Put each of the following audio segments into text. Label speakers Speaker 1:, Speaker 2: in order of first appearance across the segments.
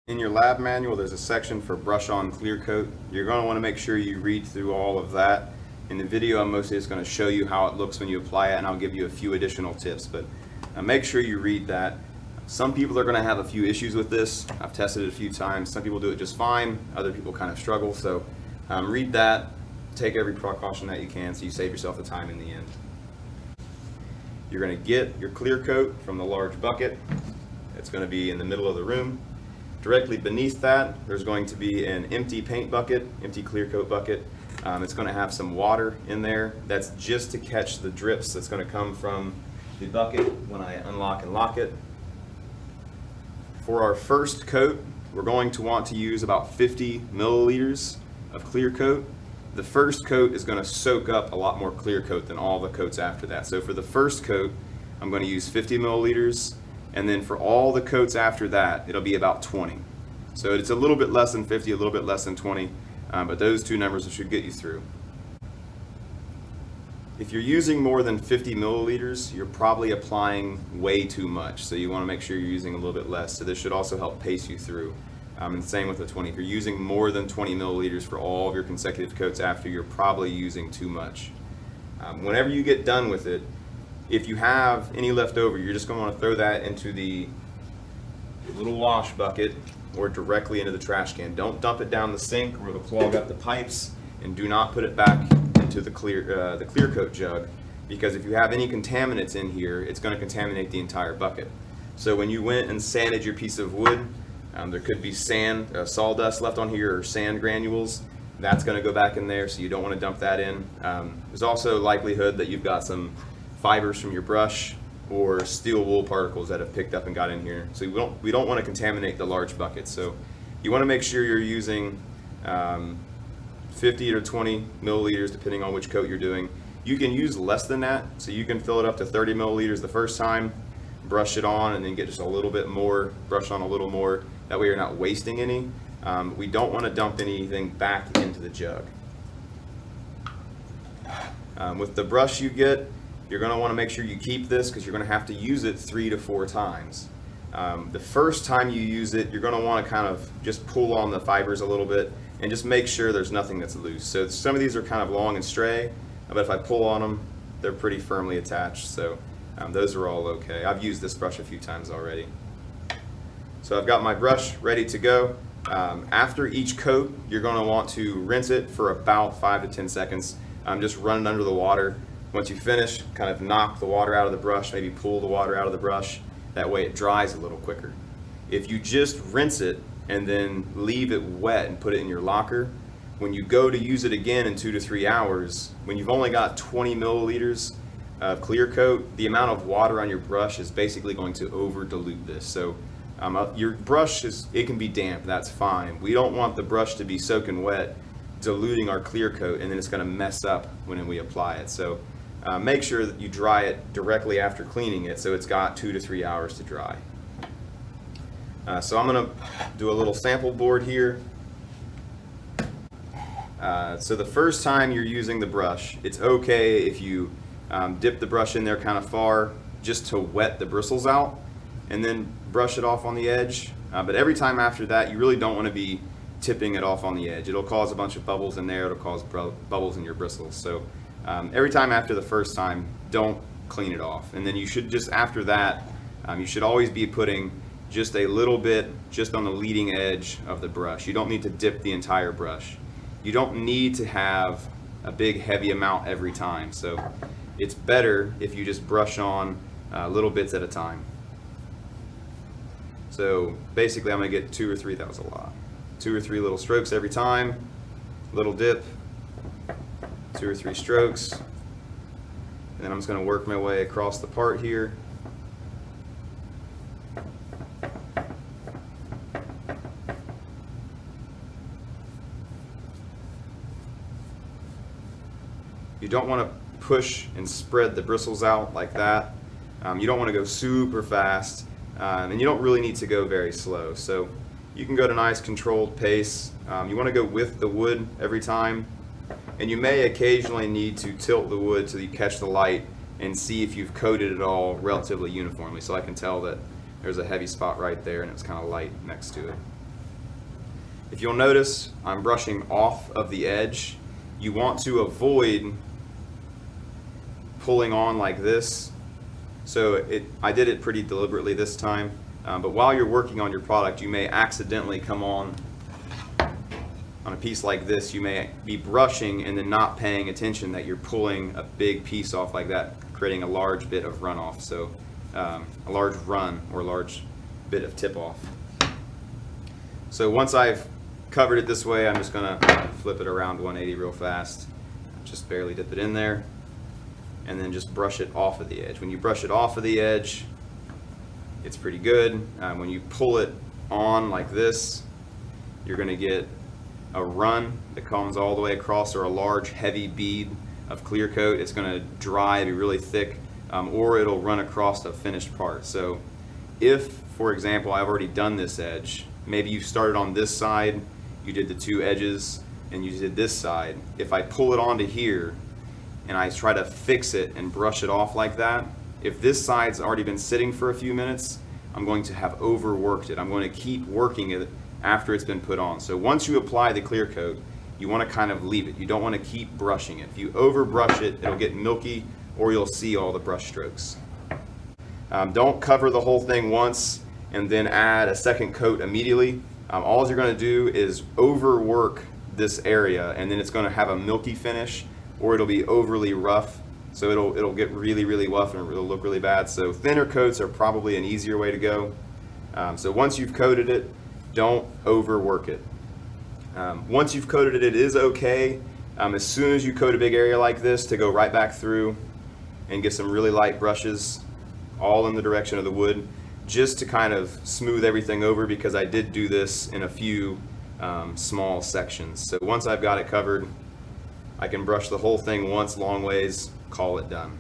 Speaker 1: In your lab manual, there's a section for brush on clear coat. You're going to want to make sure you read through all of that. In the video, I'm mostly just going to show you how it looks when you apply it, and I'll give you a few additional tips, but make sure you read that. Some people are going to have a few issues with this. I've tested it a few times. Some people do it just fine. Other people kind of struggle. So read that. Take every precaution that you can so you save yourself the time in the end. You're going to get your clear coat from the large bucket. It's going to be in the middle of the room. Directly beneath that, there's going to be an empty paint bucket, empty clear coat bucket. It's going to have some water in there. That's just to catch the drips that's going to come from the bucket when I unlock and lock it. For our first coat, we're going to want to use about 50 milliliters of clear coat. The first coat is going to soak up a lot more clear coat than all the coats after that. So for the first coat, I'm going to use 50 milliliters. And then for all the coats after that, it'll be about 20. So it's a little bit less than 50, a little bit less than 20, but those two numbers should get you through. If you're using more than 50 milliliters, you're probably applying way too much. So you want to make sure you're using a little bit less. So this should also help pace you through. And same with the 20. If you're using more than 20 milliliters for all of your consecutive coats after, you're probably using too much. Whenever you get done with it, if you have any left over, you're just going to want to throw that into the little wash bucket or directly into the trash can. Don't dump it down the sink or it'll clog up the pipes, and do not put it back into the clear coat jug, because if you have any contaminants in here, it's going to contaminate the entire bucket. So when you went and sanded your piece of wood, there could be sand, sawdust left on here, or sand granules. That's going to go back in there, so you don't want to dump that in. There's also likelihood that you've got some fibers from your brush or steel wool particles that have picked up and got in here. So we don't want to contaminate the large bucket. So you want to make sure you're using 50 or 20 milliliters depending on which coat you're doing. You can use less than that, so you can fill it up to 30 milliliters the first time, brush it on, and then get just a little bit more, brush on a little more. That way you're not wasting any. We don't want to dump anything back into the jug. With the brush you get, you're going to want to make sure you keep this, because you're going to have to use it 3 to 4 times. The first time you use it, you're going to want to kind of just pull on the fibers a little bit and just make sure there's nothing that's loose. So some of these are kind of long and stray, but if I pull on them, they're pretty firmly attached. So those are all okay. I've used this brush a few times already. So I've got my brush ready to go. After each coat, you're going to want to rinse it for about 5 to 10 seconds. Just run it under the water. Once you finish, kind of knock the water out of the brush, maybe pull the water out of the brush. That way it dries a little quicker. If you just rinse it and then leave it wet and put it in your locker, when you go to use it again in 2 to 3 hours, when you've only got 20 milliliters of clear coat, the amount of water on your brush is basically going to over dilute this. So your brush, it can be damp, that's fine. We don't want the brush to be soaking wet, diluting our clear coat, and then it's going to mess up when we apply it. So make sure that you dry it directly after cleaning it, so it's got 2 to 3 hours to dry. So I'm going to do a little sample board here. So the first time you're using the brush, it's okay if you dip the brush in there kind of far just to wet the bristles out, and then brush it off on the edge. But every time after that, you really don't want to be tipping it off on the edge. It'll cause a bunch of bubbles in there. It'll cause bubbles in your bristles. So every time after the first time, don't clean it off. And then you should just, after that, you should always be putting just a little bit just on the leading edge of the brush. You don't need to dip the entire brush. You don't need to have a big heavy amount every time. So it's better if you just brush on little bits at a time. So basically I'm going to get 2 or 3, that was a lot. 2 or 3 little strokes every time, little dip, 2 or 3 strokes, and then I'm just going to work my way across the part here. You don't want to push and spread the bristles out like that. You don't want to go super fast, and you don't really need to go very slow. So you can go at a nice controlled pace. You want to go with the wood every time. And you may occasionally need to tilt the wood so you catch the light and see if you've coated it all relatively uniformly. So I can tell that there's a heavy spot right there and it's kind of light next to it. If you'll notice, I'm brushing off of the edge. You want to avoid pulling on like this. So I did it pretty deliberately this time, but while you're working on your product, you may accidentally come on a piece like this. You may be brushing and then not paying attention that you're pulling a big piece off like that, creating a large bit of runoff. So a large run or a large bit of tip off. So once I've covered it this way, I'm just gonna flip it around 180 real fast. Just barely dip it in there, and then just brush it off of the edge. When you brush it off of the edge, it's pretty good. When you pull it on like this, you're gonna get a run that comes all the way across, or a large heavy bead of clear coat. It's gonna dry, be really thick, or it'll run across a finished part. So if, for example, I've already done this edge, maybe you started on this side, you did the two edges, and you did this side. If I pull it onto here and I try to fix it and brush it off like that, if this side's already been sitting for a few minutes, I'm going to have overworked it. I'm going to keep working it after it's been put on. So once you apply the clear coat, you want to kind of leave it. You don't want to keep brushing it. If you over brush it, it'll get milky, or you'll see all the brush strokes. Don't cover the whole thing once and then add a second coat immediately. All you're going to do is overwork this area, and then it's going to have a milky finish, or it'll be overly rough. So it'll get really, really rough and it'll look really bad. So thinner coats are probably an easier way to go. So once you've coated it, don't overwork it. Once you've coated it, it is okay, as soon as you coat a big area like this, to go right back through and get some really light brushes all in the direction of the wood, just to kind of smooth everything over, because I did do this in a few small sections. So once I've got it covered, I can brush the whole thing once, long ways, call it done.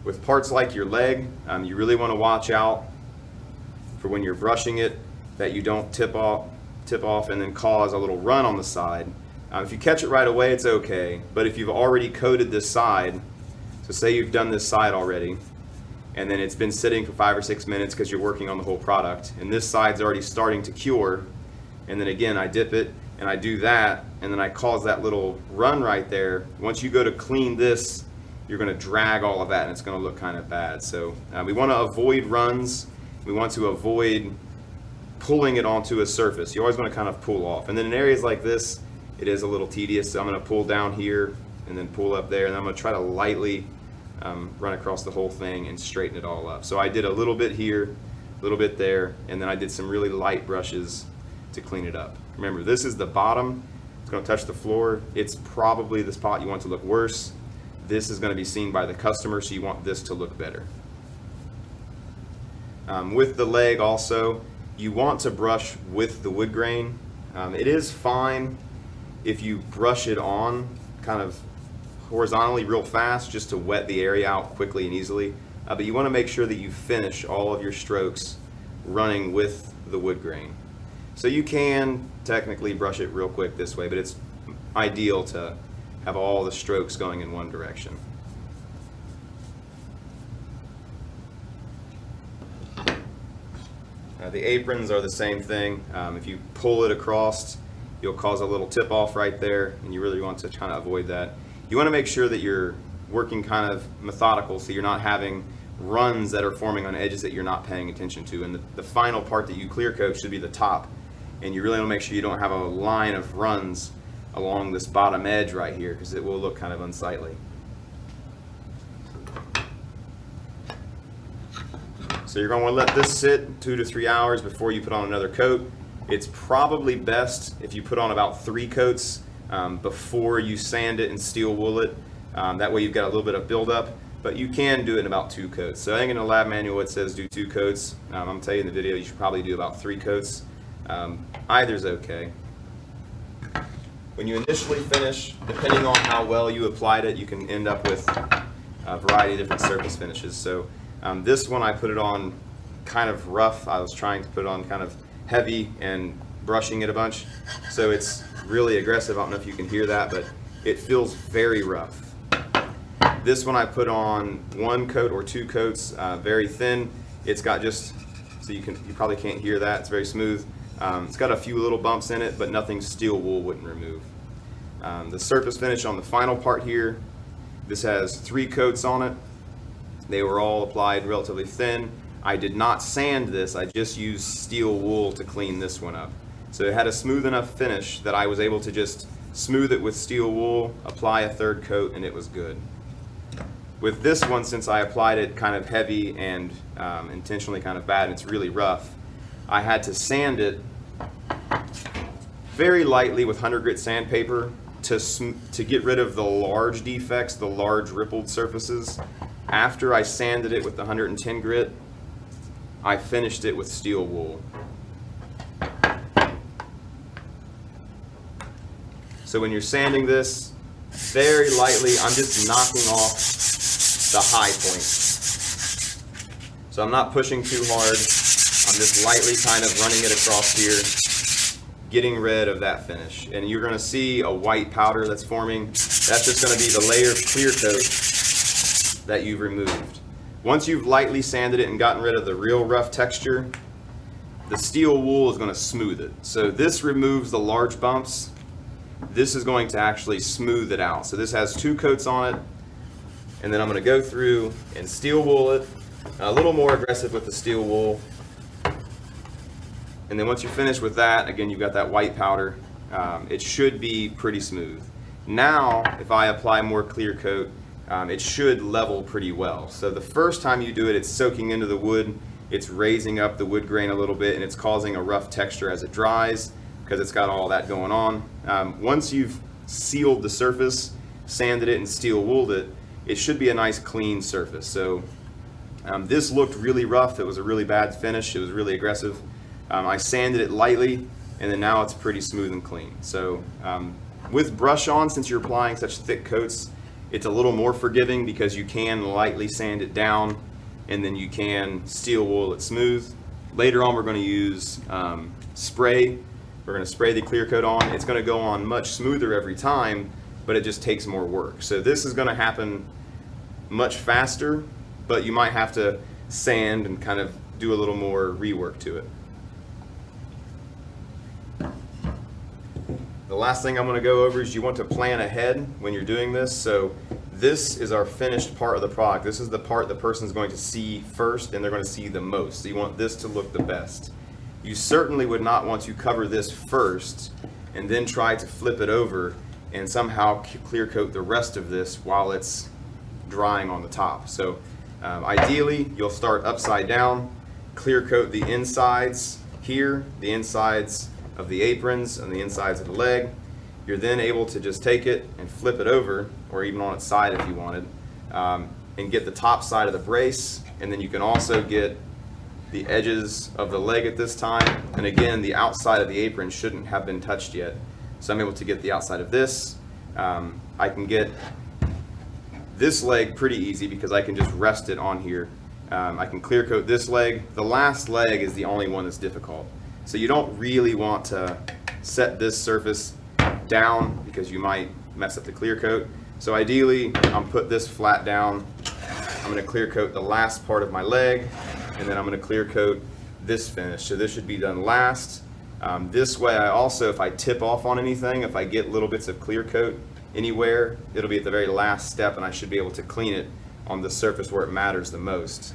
Speaker 1: With parts like your leg, you really want to watch out for when you're brushing it that you don't tip off and then cause a little run on the side. If you catch it right away, it's okay, but if you've already coated this side, so say you've done this side already, and then it's been sitting for 5 or 6 minutes because you're working on the whole product, and this side's already starting to cure, and then again I dip it and I do that, and then I cause that little run right there. Once you go to clean this, you're going to drag all of that and it's going to look kind of bad. So we want to avoid runs. We want to avoid pulling it onto a surface. You always want to kind of pull off, and then in areas like this it is a little tedious, so I'm going to pull down here and then pull up there, and I'm going to try to lightly run across the whole thing and straighten it all up. So I did a little bit here, a little bit there, and then I did some really light brushes to clean it up. Remember, this is the bottom. It's going to touch the floor. It's probably the spot you want to look worse. This is going to be seen by the customer, so you want this to look better. With the leg also, you want to brush with the wood grain. It is fine if you brush it on kind of horizontally real fast, just to wet the area out quickly and easily, but you want to make sure that you finish all of your strokes running with the wood grain. So you can technically brush it real quick this way, but it's ideal to have all the strokes going in one direction. The aprons are the same thing. If you pull it across, you'll cause a little tip off right there, and you really want to kind of avoid that. You want to make sure that you're working kind of methodical, so you're not having runs that are forming on edges that you're not paying attention to. And the final part that you clear coat should be the top, and you really want to make sure you don't have a line of runs along this bottom edge right here, because it will look kind of unsightly. So you're going to want to let this sit 2 to 3 hours before you put on another coat. It's probably best if you put on about 3 coats before you sand it and steel wool it. That way you've got a little bit of buildup, but you can do it in about 2 coats. So I think in the lab manual it says do 2 coats. I'm going to tell you in the video you should probably do about 3 coats. Either's okay. When you initially finish, depending on how well you applied it, you can end up with a variety of different surface finishes. So this one I put it on kind of rough. I was trying to put it on kind of heavy and brushing it a bunch, so it's really aggressive. I don't know if you can hear that, but it feels very rough. This one I put on 1 coat or 2 coats, very thin. It's got just, so you probably can't hear that, it's very smooth. It's got a few little bumps in it, but nothing steel wool wouldn't remove. The surface finish on the final part here, this has 3 coats on it. They were all applied relatively thin. I did not sand this, I just used steel wool to clean this one up. So it had a smooth enough finish that I was able to just smooth it with steel wool, apply a 3rd coat, and it was good. With this one, since I applied it kind of heavy and intentionally kind of bad, and it's really rough, I had to sand it very lightly with 100 grit sandpaper to get rid of the large defects, the large rippled surfaces. After I sanded it with the 110 grit, I finished it with steel wool. So when you're sanding this, very lightly, I'm just knocking off the high points. So I'm not pushing too hard. I'm just lightly kind of running it across here, getting rid of that finish. And you're going to see a white powder that's forming. That's just going to be the layer of clear coat that you've removed. Once you've lightly sanded it and gotten rid of the real rough texture, the steel wool is going to smooth it. So this removes the large bumps. This is going to actually smooth it out. So this has 2 coats on it, and then I'm going to go through and steel wool it, a little more aggressive with the steel wool. And then once you're finished with that, again, you've got that white powder. It should be pretty smooth. Now, if I apply more clear coat, it should level pretty well. So the first time you do it, it's soaking into the wood, it's raising up the wood grain a little bit, and it's causing a rough texture as it dries because it's got all that going on. Once you've sealed the surface, sanded it, and steel wooled it, it should be a nice clean surface. So this looked really rough. It was a really bad finish. It was really aggressive. I sanded it lightly, and then now it's pretty smooth and clean. So with brush on, since you're applying such thick coats, it's a little more forgiving because you can lightly sand it down and then you can steel wool it smooth. Later on, we're going to use spray. We're going to spray the clear coat on. It's going to go on much smoother every time, but it just takes more work. So this is going to happen much faster, but you might have to sand and kind of do a little more rework to it. The last thing I'm going to go over is you want to plan ahead when you're doing this. So this is our finished part of the product. This is the part the person's going to see first and they're going to see the most. So you want this to look the best. You certainly would not want to cover this first and then try to flip it over and somehow clear coat the rest of this while it's drying on the top. So ideally, you'll start upside down, clear coat the insides here, the insides of the aprons and the insides of the leg. You're then able to just take it and flip it over, or even on its side if you wanted, and get the top side of the brace, and then you can also get the edges of the leg at this time, and again the outside of the apron shouldn't have been touched yet. So I'm able to get the outside of this. I can get this leg pretty easy because I can just rest it on here. I can clear coat this leg. The last leg is the only one that's difficult. So you don't really want to set this surface down because you might mess up the clear coat. So ideally, I'm put this flat down. I'm going to clear coat the last part of my leg, and then I'm going to clear coat this finish. So this should be done last. This way, I also, if I tip off on anything, if I get little bits of clear coat anywhere, it'll be at the very last step, and I should be able to clean it on the surface where it matters the most.